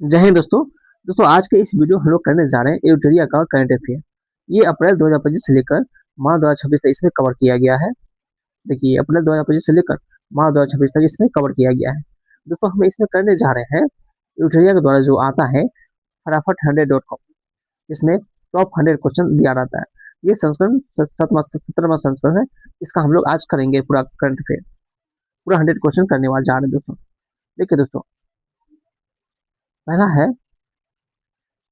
जय हिंद दोस्तों। आज के इस वीडियो हम लोग करने जा रहे हैं एडिटोरिया का करंट अफेयर। ये अप्रैल 2025 से लेकर मार्च 2026 तक इसमें कवर किया गया है। देखिए, अप्रैल 2025 से लेकर मार्च 2026 तक इसमें कवर किया गया है। दोस्तों, हम इसमें करने जा रहे हैं एडिटोरिया के द्वारा जो आता है फटाफट 100.com, इसमें टॉप 100 क्वेश्चन दिया रहता है। ये संस्करण 17वां संस्करण है। इसका हम लोग आज करेंगे पूरा करंट अफेयर, पूरा 100 क्वेश्चन करने वाले जा रहे हैं दोस्तों। देखिए दोस्तों, पहला है,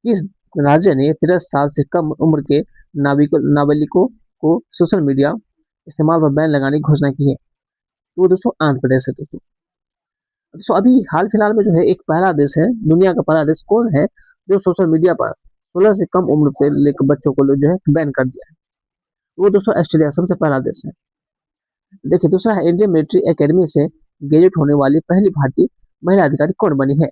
किस राज्य ने 13 साल से कम उम्र के नाबालिगों को सोशल मीडिया इस्तेमाल पर बैन लगाने की घोषणा की है? तो दोस्तों आंध्र प्रदेश है दोस्तों। दोस्तों अभी हाल फिलहाल में जो है एक पहला देश है, दुनिया का पहला देश कौन है जो सोशल मीडिया पर 16 से कम उम्र पे लेकर बच्चों को जो है बैन कर दिया है? वो दोस्तों ऑस्ट्रेलिया सबसे पहला देश है। देखिए, दूसरा है, इंडियन मिलिट्री एकेडमी से ग्रेजुएट होने वाली पहली भारतीय महिला अधिकारी कौन बनी है?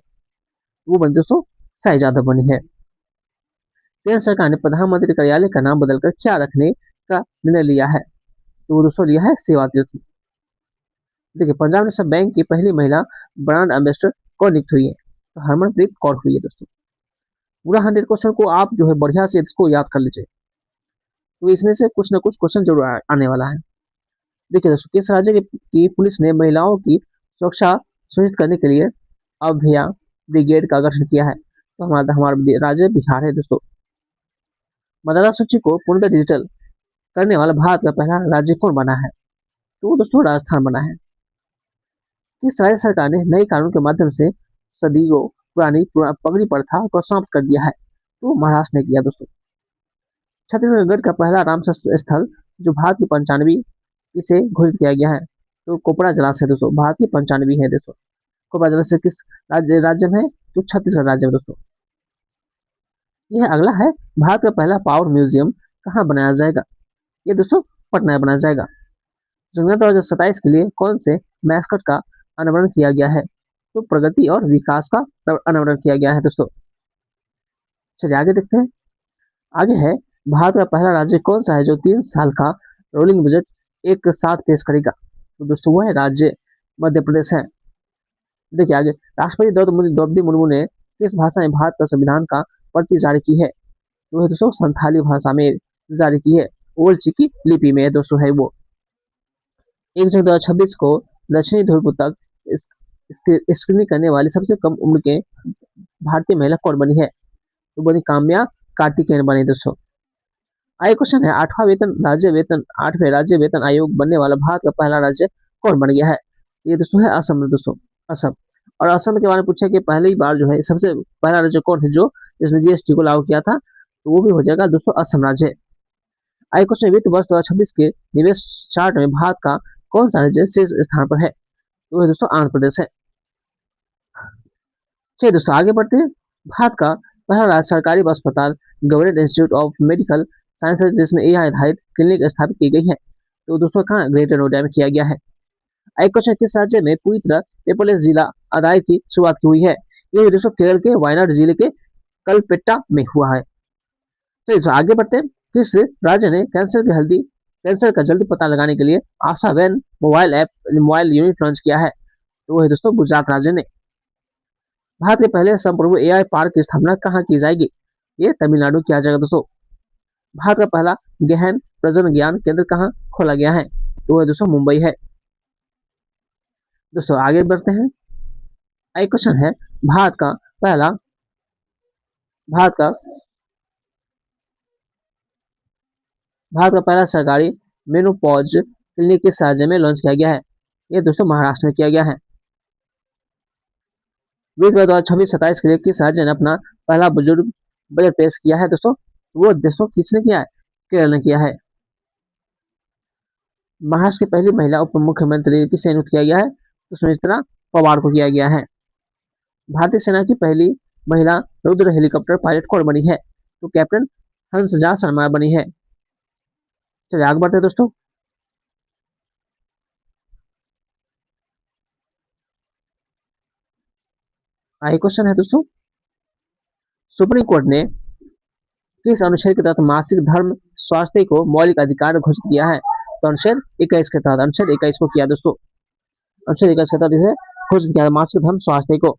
वो बनी दोस्तों साई यादव बनी है। केंद्र सरकार ने प्रधानमंत्री कार्यालय का नाम बदलकर क्या रखने का निर्णय लिया है? तो वो दोस्तों लिया है सेवा तीर्थ। देखिए, पंजाब नेशनल बैंक की पहली महिला ब्रांड एम्बेसडर कौन नियुक्त हुई है? तो हरमनप्रीत कौर हुई है दोस्तों। पूरा 100 क्वेश्चन को आप जो है बढ़िया से इसको याद कर लीजिए, तो इसमें से कुछ ना कुछ क्वेश्चन जरूर आने वाला है। देखिए दोस्तों, किस राज्य की पुलिस ने महिलाओं की सुरक्षा सुनिश्चित करने के लिए अभया ब्रिगेड का गठन किया है? तो हमारा हमारा राज्य बिहार है दोस्तों। मतदाता सूची को पूर्णतः डिजिटल करने वाला भारत का पहला राज्य कौन बना है? तो वो दोस्तों राजस्थान बना है। किस राज्य सरकार ने नए कानून के माध्यम से सदियों पुरानी पगड़ी प्रथा को समाप्त कर दिया है? तो महाराष्ट्र ने किया दोस्तों। छत्तीसगढ़ का पहला रामसर स्थल जो भारत की 95 इसे घोषित किया गया है? तो कोपड़ा जलाशय दोस्तों भारत की 95 है दोस्तों। कोपड़ा जलाशय किस राज्य में है? तो छत्तीसगढ़ राज्य में दोस्तों। यह अगला है, भारत का पहला पावर म्यूजियम कहाँ बनाया जाएगा? ये दोस्तों पटना में बनाया जाएगा। संगठन 2027 के लिए कौन से मैस्कट का अनावरण किया गया है? तो प्रगति और विकास का अनावरण किया गया है दोस्तों। चलिए आगे देखते हैं। आगे है, भारत का पहला राज्य कौन सा है जो 3 साल का रोलिंग बजट एक साथ पेश करेगा? तो दोस्तों वो है राज्य मध्य प्रदेश है। देखिए आगे, राष्ट्रपति द्रौपदी मुर्मू ने किस भाषा में भारत का संविधान का प्रति जारी की है? तो है दोस्तों संथाली भाषा में जारी की है। ओल्ड चिकी लिपि में दोस्तों है वो। 1 जून 2026 को दक्षिणी ध्रुव तक स्क्रीनिंग करने वाली सबसे कम उम्र के भारतीय महिला कौन बनी है? तो बनी काम्या कार्तिकेयन बनी दोस्तों। आगे क्वेश्चन है, 8वें राज्य वेतन आयोग बनने वाला भारत का पहला राज्य कौन बन गया है? ये दोस्तों है असम दोस्तों। असम। और असम के बारे में पूछा कि पहली बार जो है सबसे पहला राज्य कौन है जो जिसने जीएसटी को लागू किया था? तो वो भी हो जाएगा दोस्तों असम राज्य। आगे क्वेश्चन, वित्त वर्ष 2026 के निवेश चार्ट में भारत का कौन सा राज्य शीर्ष स्थान पर है? तो ये दोस्तों आंध्र प्रदेश है। चलिए दोस्तों आगे बढ़ते हैं। भारत का पहला सरकारी अस्पताल government institute of medical sciences जिसमें एआई आधारित क्लिनिक स्थापित की गई है? तो दोस्तों कहाँ ग्रेटर नोएडा में किया गया है। एक क्वेश्चन, किस राज्य में पूरी तरह पेपरलेस जिला अदालत की शुरुआत की हुई है? ये दोस्तों केरल के वायनाड जिले के कलपेट्टा में हुआ है। तो दोस्तों आगे बढ़ते हैं। किस राज्य ने कैंसर का जल्दी पता लगाने के लिए आशा वैन मोबाइल यूनिट लॉन्च किया है? तो वो है दोस्तों गुजरात राज्य ने। भारत के पहले संप्रभु एआई पार्क की स्थापना कहाँ की जाएगी? ये तमिलनाडु किया जाएगा दोस्तों। भारत का पहला गहन प्रजनन ज्ञान केंद्र कहाँ खोला गया है? तो वह दोस्तों मुंबई है। दोस्तों आगे बढ़ते हैं। एक क्वेश्चन है, भारत का पहला भारत का भारत का पहला सरकारी मेनोपॉज क्लिनिक किस राज्य में लॉन्च किया गया है? ये दोस्तों महाराष्ट्र में किया गया है। वित्त वर्ष 2026-27 के लिए किस राज्य ने अपना पहला बुजुर्ग बजट पेश किया है दोस्तों? वो दोस्तों किसने किया है? केरल ने किया है। महाराष्ट्र की पहली महिला उप मुख्यमंत्री किसे नियुक्त किया गया है? तो सुमित्रा पवार को किया गया है। भारतीय सेना की पहली महिला रुद्र हेलीकॉप्टर पायलट कौन बनी है? तो कैप्टन हंसजा शर्मा बनी है। चलिए आगे बढ़ते हैं दोस्तों। आगे क्वेश्चन है दोस्तों, सुप्रीम कोर्ट ने किस अनुच्छेद के तहत मासिक धर्म स्वास्थ्य को मौलिक अधिकार घोषित किया है? तो अनुच्छेद 21 के तहत, अनुच्छेद 21 को किया दोस्तों। अनुच्छेद 21 के तहत इसे घोषित किया मासिक धर्म स्वास्थ्य को।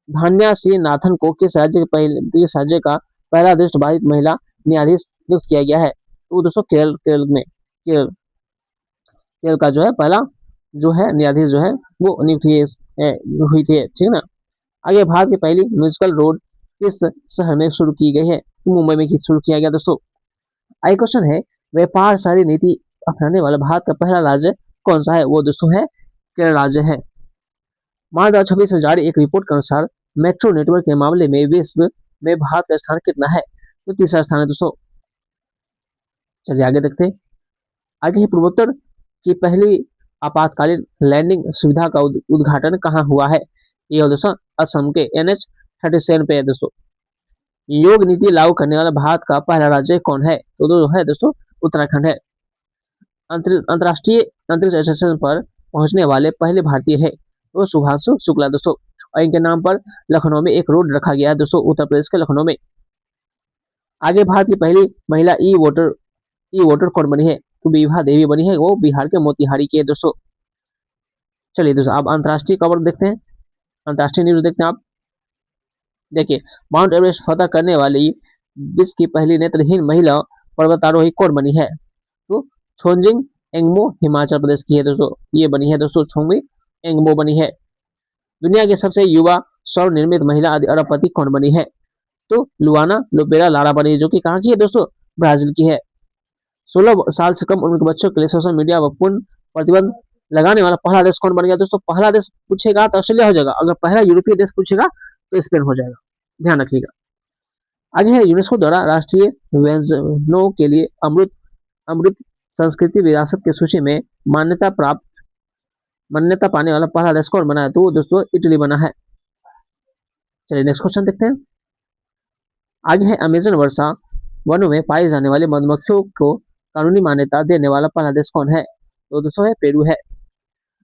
धान्या श्री नाथन को किस राज्य का पहला दृष्टिबाधित महिला न्यायाधीश नियुक्त किया गया है? तो दोस्तों केरल का जो है पहला जो है न्यायाधीश जो है वो नियुक्त हुई थी, ठीक है ना। आगे भारत की पहली म्यूजिकल रोड किस शहर में शुरू की गई है? तो मुंबई में शुरू किया गया दोस्तों। आगे क्वेश्चन है, व्यापार सारी नीति अपनाने वाला भारत का पहला राज्य कौन सा है? वो दोस्तों है केरल राज्य है। मार्च 2026 में जारी एक रिपोर्ट के अनुसार मेट्रो नेटवर्क के मामले में विश्व में भारत का स्थान कितना है? तो तीसरा स्थान है दोस्तों। चलिए आगे देखते हैं। आगे पूर्वोत्तर की पहली आपातकालीन लैंडिंग सुविधा का उद्घाटन कहाँ हुआ है? ये दोस्तों असम के NH-37 पे है दोस्तों। योग नीति लागू करने वाला भारत का पहला राज्य कौन है? तो जो है दोस्तों उत्तराखंड है। अंतर्राष्ट्रीय अंतरिक्ष स्टेशन पर पहुंचने वाले पहले भारतीय है वो शुभांशु शुक्ला दोस्तों, और इनके नाम पर लखनऊ में एक रोड रखा गया है दोस्तों, उत्तर प्रदेश के लखनऊ में। आगे भारत की पहली महिला ई वोटर कौन बनी है? तो विभा देवी बनी है, वो बिहार के मोतिहारी की है दोस्तों। चलिए दोस्तों अब अंतर्राष्ट्रीय खबर देखते हैं, अंतर्राष्ट्रीय न्यूज देखते हैं आप। देखिए, माउंट एवरेस्ट फतह करने वाली विश्व की पहली नेत्रहीन महिला पर्वतारोही कौन बनी है? तो छोंजिंग एंगमो हिमाचल प्रदेश की है दोस्तों, ये बनी है दोस्तों, छोंजिंग एंगमो बनी है। दुनिया की सबसे युवा सौर निर्मित महिला अरबपति कौन बनी है? तो लुआना लोपेरा लारा बनी है, जो कि कहाँ की है दोस्तों? ब्राजील की है। 16 साल से कम उम्र के बच्चों के लिए सोशल मीडिया पर पूर्ण प्रतिबंध लगाने वाला पहला देश कौन बन गया दोस्तों? पहला देश पूछेगा तो ऑस्ट्रेलिया हो जाएगा, अगर पहला यूरोपीय देश पूछेगा तो स्पेन हो जाएगा, ध्यान रखिएगा। आगे है यूनेस्को द्वारा राष्ट्रीय व्यंजनों के लिए अमृत अमृत संस्कृति विरासत की सूची में मान्यता पाने वाला पहला देश कौन बना है? तो दोस्तों इटली बना है। चलिए नेक्स्ट क्वेश्चन देखते हैं। आगे है अमेजन वर्षा वनों में पाई जाने वाली मधुमक्खियों को कानूनी मान्यता देने वाला पहला देश कौन है? तो दोस्तों है पेरू है।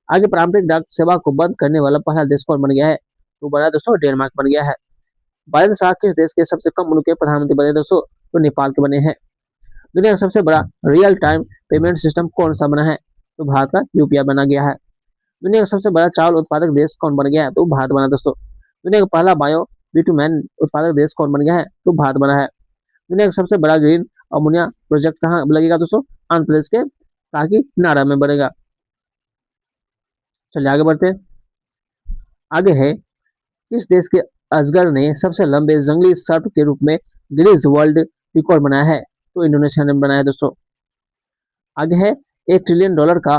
आगे पारंपरिक डाक सेवा को बंद करने वाला पहला देश कौन बन गया है? तो बना दोस्तों डेनमार्क बन गया है। बाइडेन शाह किस देश के सबसे कम उम्र के प्रधानमंत्री बने दोस्तों? तो नेपाल के बने हैं। दुनिया का सबसे बड़ा रियल टाइम पेमेंट सिस्टम कौन सा बना है? तो भारत का यूपीआई बना गया है। दुनिया का सबसे बड़ा चावल उत्पादक देश कौन बन गया है? तो भारत बना दोस्तों। दुनिया का पहला बायो बिटुमेन उत्पादक देश कौन बन गया है? तो भारत बना है। दुनिया का सबसे बड़ा ग्रीन अमोनिया प्रोजेक्ट कहाँ लगेगा दोस्तों? आंध्र प्रदेश के काकीनाडा में बनेगा। चलिए आगे बढ़ते हैं। आगे है किस देश के अजगर ने सबसे लंबे जंगली सर्प के रूप में गिनीज वर्ल्ड रिकॉर्ड बनाया है? तो इंडोनेशिया ने बनाया है दोस्तों। आगे है $1 ट्रिलियन का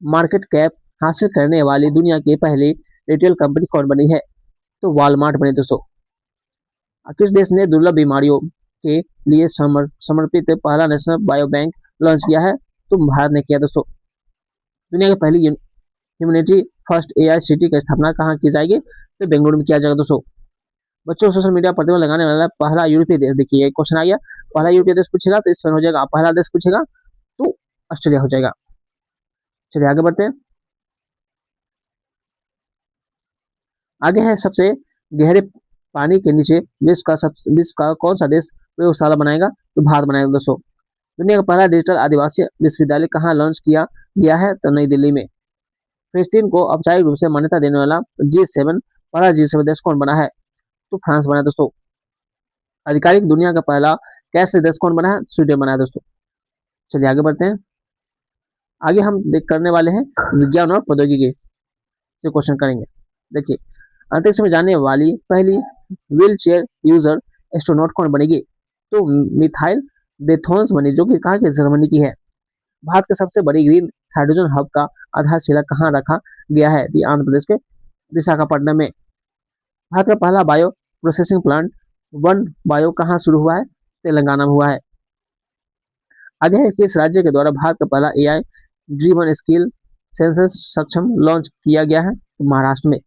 मार्केट कैप हासिल करने वाली दुनिया की पहली रिटेल कंपनी कौन बनी है? तो वॉलमार्ट बनी दोस्तों। किस देश ने दुर्लभ बीमारियों के लिए समर्पित पहला नेशनल बायो बैंक लॉन्च किया है? तो भारत ने किया दोस्तों। दुनिया की पहली ह्यूमैनिटी फर्स्ट AI सिटी की स्थापना कहाँ की जाएगी? तो बेंगलुरु में किया जाएगा दोस्तों। बच्चों को सोशल मीडिया प्रतिबंध लगाने वाला पहला यूरोपीय देश, देखिए क्वेश्चन आ गया, पहला यूरोपीय देश पूछेगा तो स्पेन हो जाएगा, पहला देश पूछेगा तो ऑस्ट्रेलिया हो जाएगा। चलिए आगे बढ़ते हैं। आगे है सबसे गहरे पानी के नीचे विश्व का कौन सा देश प्रयोगशाला बनाएगा? तो भारत बनाएगा दोस्तों। दुनिया का पहला डिजिटल आदिवासी विश्वविद्यालय कहाँ लॉन्च किया गया है? तो नई दिल्ली में। फिलिस्तीन को औपचारिक रूप से मान्यता देने वाला पहला G7 देश कौन बना है? तो फ्रांस बना है दोस्तों। आधिकारिक दुनिया का पहला कैशलेस देश कौन बना है? स्वीडन बना है दोस्तों। चलिए आगे बढ़ते हैं। आगे हम करने वाले हैं विज्ञान और प्रौद्योगिकी से क्वेश्चन करेंगे। देखिए, अंतरिक्ष में जाने वाली पहली व्हील चेयर यूजर एस्ट्रोनॉट कौन बनेगी? तो मिथाइल बेथोन्स बनी, जो कि कहाँ की जर्मनी की है। भारत के सबसे बड़ी ग्रीन हाइड्रोजन हब का आधारशिला कहाँ रखा गया है? आंध्र प्रदेश के विशाखापट्टनम में। भारत का पहला bio processing plant one bio कहाँ शुरू हुआ है? तेलंगाना में हुआ है। आगे है किस राज्य के द्वारा भारत का पहला AI ड्रीवन स्किल सेंसस सक्षम लॉन्च किया गया है? महाराष्ट्र में।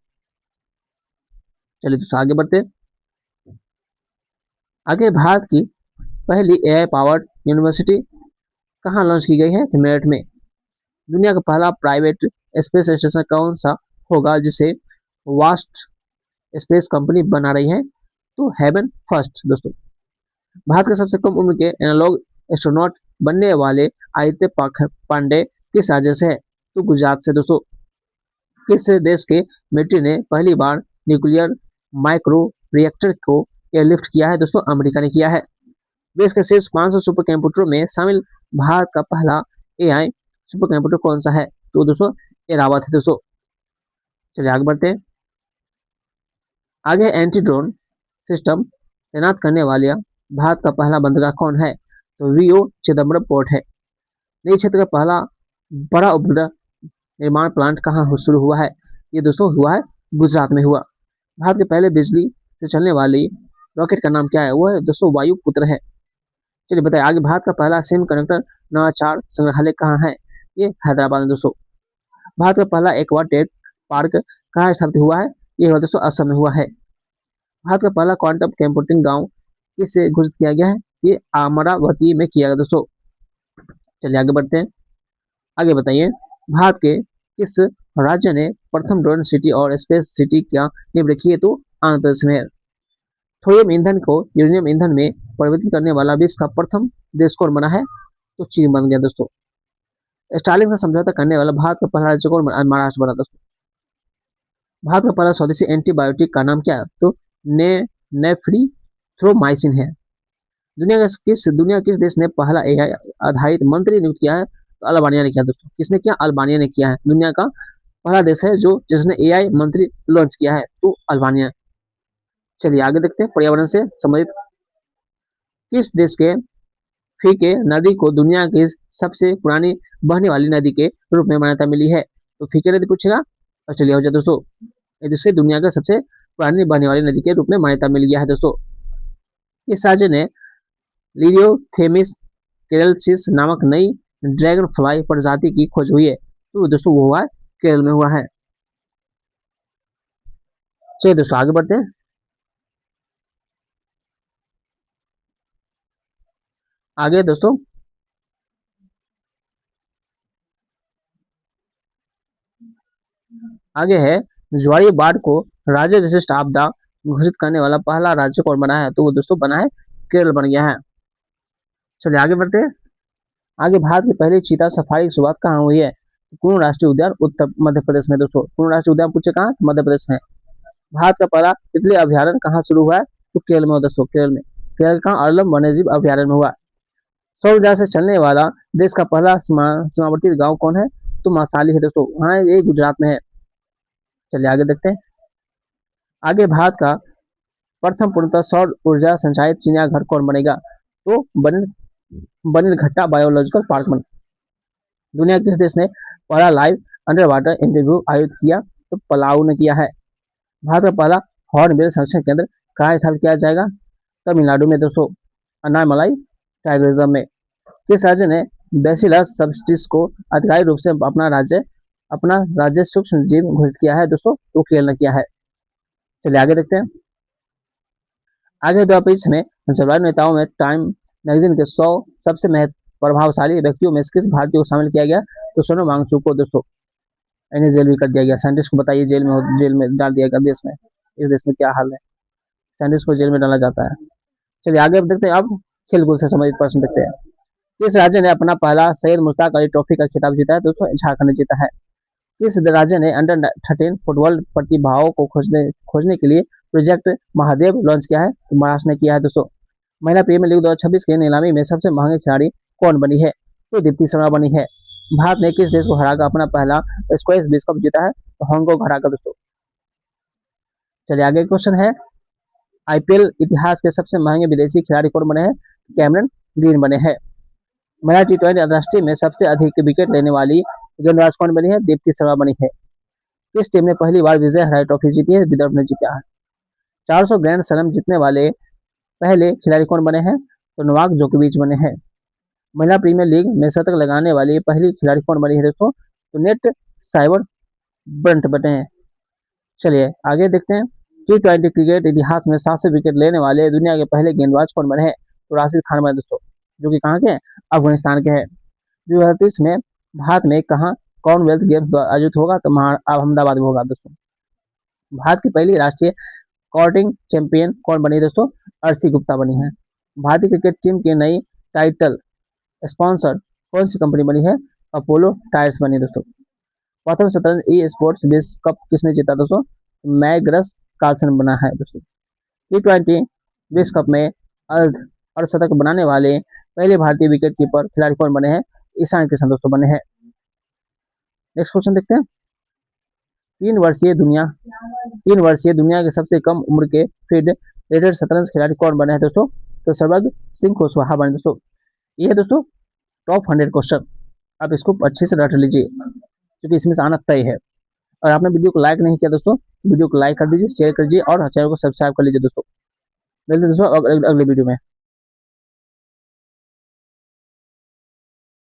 चलिए दोस्तों आगे बढ़ते हैं। आगे भारत की पहली AI पावर्ड यूनिवर्सिटी कहाँ लॉन्च की गई है? मेरठ में। दुनिया का पहला प्राइवेट स्पेस स्टेशन कौन सा होगा जिसे वास्ट स्पेस कंपनी बना रही है? तो हेवन फर्स्ट दोस्तों। भारत के सबसे कम उम्र के एनालॉग एस्ट्रोनॉट बनने वाले आदित्य पांडे किस राज्य से है? तो गुजरात से दोस्तों। किस देश के मिलिट्री ने पहली बार न्यूक्लियर माइक्रो रिएक्टर को एयरलिफ्ट किया है दोस्तों, अमेरिका ने किया है। विश्व के शीर्ष 500 सुपर कंप्यूटरों में शामिल भारत का पहला एआई सुपर कंप्यूटर कौन सा है? तो दोस्तों एरावत है दोस्तों। चलिए आगे बढ़ते हैं। आगे एंटी ड्रोन सिस्टम तैनात करने वाला भारत का पहला बंदरगाह कौन है? तो वीओ चिदम्बरम पोर्ट है। नई क्षेत्र का पहला बड़ा उपग्रह निर्माण प्लांट कहाँ शुरू हुआ है? ये दोस्तों हुआ है गुजरात में हुआ। भारत के पहले बिजली से चलने वाली रॉकेट का नाम क्या है? वो है दोस्तों वायुपुत्र है। चलिए बताइए आगे भारत का पहला सेमी कंडक्टर नवाचार संग्रहालय कहाँ है? ये हैदराबाद में दोस्तों। भारत का पहला एक्वाटेक पार्क कहाँ स्थापित हुआ है? ये हुआ दोस्तों असम में हुआ है। भारत का पहला क्वांटम कंप्यूटिंग गांव किससे घोषित किया गया है? ये अमरावती में किया गया दोस्तों। चलिए आगे बढ़ते हैं। आगे बताइए भारत के किस राज्य ने प्रथम ड्रोन सिटी और स्पेस सिटी का नींव रखी है? तो आंध्र प्रदेश में है। थोरियम ईंधन को यूरेनियम ईंधन में परिवर्तित करने वाला विश्व का प्रथम देश कौन बना है? तो चीन बन गया दोस्तों। स्टालिन का समझौता करने वाला भारत का पहला राज्य कौन बना? महाराष्ट्र बना दोस्तों। भारत का पहला स्वदेशी एंटीबायोटिक का नाम क्या है? तो ने नेफ्रीथ्रोमाइसिन है। दुनिया किस देश ने पहला एआई आधारित मंत्री नियुक्त किया है? तो अल्बानिया ने किया दोस्तों। किसने किया? अल्बानिया ने किया है। दुनिया का पहला देश है जो जिसने एआई मंत्री लॉन्च किया है, तो अल्बानिया। चलिए आगे देखते हैं पर्यावरण से संबंधित। किस देश के फीके नदी को दुनिया की सबसे पुरानी बहने वाली नदी के रूप में मान्यता मिली है? तो फीके नदी पूछेगा। और चलिए हो जाए दोस्तों, जिससे दुनिया का सबसे पुरानी बहने वाली नदी के रूप में मान्यता मिल गया है दोस्तों। इस राज्य ने लिरियोथेमिस केरलसिस नामक नई ड्रैगन फ्लाई प्रजाति की खोज हुई है, तो दोस्तों वो हुआ है केरल में हुआ है। चलिए दोस्तों आगे बढ़ते हैं। आगे दोस्तों आगे है ज्वारी बाढ़ को राज्य विशिष्ट आपदा घोषित करने वाला पहला राज्य कौन बना है? तो वो दोस्तों बना है केरल बन गया है। चलिए आगे बढ़ते हैं। आगे भारत की पहली चीता सफारी की शुरुआत कहाँ हुई है? कुर्नू राष्ट्रीय उद्यान उत्तर मध्य प्रदेश में दोस्तों। कुर्नू राष्ट्रीय उद्यान पूछे कहाँ? मध्य प्रदेश में। भारत का पहला तितली अभ्यारण्य कहाँ शुरू हुआ है? तो केरल में हुआ दोस्तों, केरल में। केरल का अर्लम वन्यजीव अभ्यारण्य में हुआ। सौर ऊर्जा से चलने वाला देश का पहला सीमावर्ती गांव कौन है? तो मसाली है दोस्तों, हाँ ये गुजरात में है। चलिए आगे देखते हैं। आगे भारत का प्रथम पूर्णतः सौर ऊर्जा संचालित चिड़ियाघर कौन बनेगा? तो बनीरघट्टा बायोलॉजिकल पार्क बन। दुनिया किस देश ने पहला लाइव अंडर वाटर इंटरव्यू आयोजित किया? तो पलाऊ ने किया है। भारत का पहला हॉर्नबिल संरक्षण केंद्र कहाँ स्थापित किया जाएगा? तमिलनाडु में दोस्तों, अन्नामलाई टाइगर रिजर्व में। किस राज्य ने बेसिलस सबस्टिस को आधिकारिक रूप से अपना राज्य सूक्ष्म जीव घोषित किया है दोस्तों? तो केरल ने किया है। चलिए आगे देखते हैं। आगे 2025 में जलवायु नेताओं में टाइम मैगजीन के 100 सबसे प्रभावशाली व्यक्तियों में किस भारतीय को शामिल किया गया? तो सोनम वांगचुक को दोस्तों इन्हें जेल भी कर दिया गया। साइंटिस्ट को बताइए जेल में डाल दिया गया देश में। इस देश में क्या हाल है, साइंटिस्ट को जेल में डाला जाता है। चलिए आगे अब देखते हैं। अब खेल कूद से संबंधित प्रश्न देखते हैं। किस राज्य ने अपना पहला सैयद मुश्ताक अली ट्रॉफी का खिताब जीता है? दोस्तों झारखंड ने जीता है। किस राज्य ने अंडर 13 फुटबॉल प्रतिभाओं को खोजने के लिए प्रोजेक्ट महादेव लॉन्च किया है? तो महाराष्ट्र ने किया है दोस्तों। महिला प्रीमियर लीग 2026 के नीलामी में सबसे महंगे खिलाड़ी कौन बनी है? तो दीप्ति शर्मा बनी है। भारत ने किस देश को हराकर अपना पहला स्क्वैश विश्व कप जीता है? तो हांगकांग हराकर दोस्तों। चलिए आगे क्वेश्चन है। आईपीएल इतिहास के सबसे महंगे विदेशी खिलाड़ी कौन बने हैं? कैमरन ग्रीन बने हैं। महिला T20 अंतर्राष्ट्रीय में सबसे अधिक विकेट लेने वाली गेंदबाज कौन बनी है? दीप्ति शर्मा बनी है। किस टीम ने पहली बार विजय हराई ट्रॉफी जीती है? विदर्भ ने जीता है। 400 ग्रैंड स्लैम जीतने वाले पहले खिलाड़ी कौन बने हैं? तो नोवाक जोकोविच बने हैं। महिला प्रीमियर लीग में शतक लगाने वाली पहली खिलाड़ी कौन बनी है दोस्तों? तो नेट साइबर ब्रंट बने हैं। चलिए आगे देखते हैं। T20 क्रिकेट इतिहास में 700 विकेट लेने वाले दुनिया के पहले गेंदबाज कौन बने हैं? तो राशिद खान बने दोस्तों, जो कि कहाँ के हैं? अफगानिस्तान के हैं। 2030 में भारत में कहाँ कॉमनवेल्थ गेम्स आयोजित होगा? तो अहमदाबाद में होगा दोस्तों। भारत की पहली राष्ट्रीय कॉर्टिंग चैंपियन कौन बनी दोस्तों? अर्शी गुप्ता बनी है। भारतीय क्रिकेट टीम की नई टाइटल स्पॉन्सर कौन सी कंपनी बनी है? अपोलो टायर्स बनी दोस्तों। प्रथम शतरंज ई स्पोर्ट्स विश्व कप किसने जीता दोस्तों? मैग्रस कार्लसन बना है दोस्तों। T20 विश्व कप में अर्धशतक बनाने वाले पहले भारतीय विकेट कीपर खिलाड़ी कौन बने हैं? ईशान किशन दोस्तों बने हैं। नेक्स्ट क्वेश्चन देखते हैं। 3 वर्षीय दुनिया के सबसे कम उम्र के फील्ड रेटेड शतरंज खिलाड़ी कौन बने हैं दोस्तों? तो सर्वज्ञ सिंह कुशवाहा बने दोस्तों। ये है दोस्तों टॉप 100 क्वेश्चन। आप इसको अच्छे से रट लीजिए क्योंकि इसमें से आना तय है। और आपने वीडियो को लाइक नहीं किया दोस्तों, वीडियो को लाइक कर दीजिए, शेयर कर दीजिए और चैनल को सब्सक्राइब कर लीजिए दोस्तों। मिलते हैं दोस्तों अगले वीडियो में।